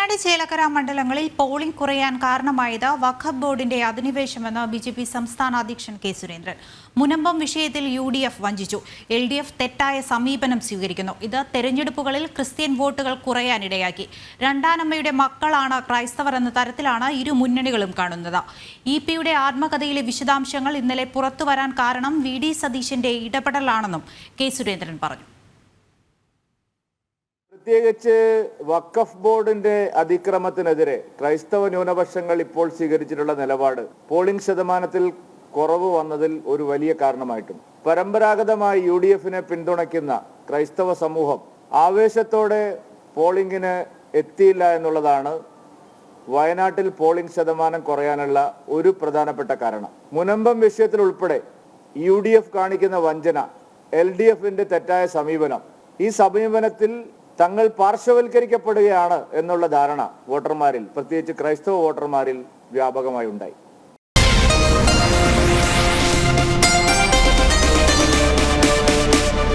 വയനാട് ചേലക്കര മണ്ഡലങ്ങളിൽ പോളിംഗ് കുറയാൻ കാരണമായത് വഖഫ് ബോർഡിന്റെ അധിനിവേശമെന്ന് ബിജെപി സംസ്ഥാന അധ്യക്ഷൻ കെ സുരേന്ദ്രൻ. മുനമ്പം വിഷയത്തിൽ UDF വഞ്ചിച്ചു. LDF തെറ്റായ സമീപനം സ്വീകരിക്കുന്നു. ഇത് തെരഞ്ഞെടുപ്പുകളിൽ ക്രിസ്ത്യൻ വോട്ടുകൾ കുറയാനിടയാക്കി. രണ്ടാനമ്മയുടെ മക്കളാണ് ക്രൈസ്തവർ എന്ന തരത്തിലാണ് ഇരു മുന്നണികളും കാണുന്നത്. EP-യുടെ ആത്മകഥയിലെ വിശദാംശങ്ങൾ ഇന്നലെ പുറത്തുവരാൻ കാരണം VD സതീശന്റെ ഇടപെടലാണെന്നും കെ സുരേന്ദ്രൻ പറഞ്ഞു. പ്രത്യേകിച്ച് വഖഫ് ബോർഡിന്റെ അതിക്രമത്തിനെതിരെ ക്രൈസ്തവ ന്യൂനപക്ഷങ്ങൾ ഇപ്പോൾ സ്വീകരിച്ചിട്ടുള്ള നിലപാട് പോളിംഗ് ശതമാനത്തിൽ കുറവ് വന്നതിൽ ഒരു വലിയ കാരണമായിട്ടുണ്ട്. പരമ്പരാഗതമായി UDF-നെ പിന്തുണയ്ക്കുന്ന ക്രൈസ്തവ സമൂഹം ആവേശത്തോടെ പോളിംഗിന് എത്തിയില്ല എന്നുള്ളതാണ് വയനാട്ടിൽ പോളിംഗ് ശതമാനം കുറയാനുള്ള ഒരു പ്രധാനപ്പെട്ട കാരണം. മുനമ്പം വിഷയത്തിൽ ഉൾപ്പെടെ UDF കാണിക്കുന്ന വഞ്ചന, LDF-ന്റെ തെറ്റായ സമീപനം, ഈ സമീപനത്തിൽ തങ്ങൾ പാർശ്വവൽക്കരിക്കപ്പെടുകയാണ് എന്നുള്ള ധാരണ വോട്ടർമാരിൽ, പ്രത്യേകിച്ച് ക്രൈസ്തവ വോട്ടർമാരിൽ വ്യാപകമായി ഉണ്ടായി.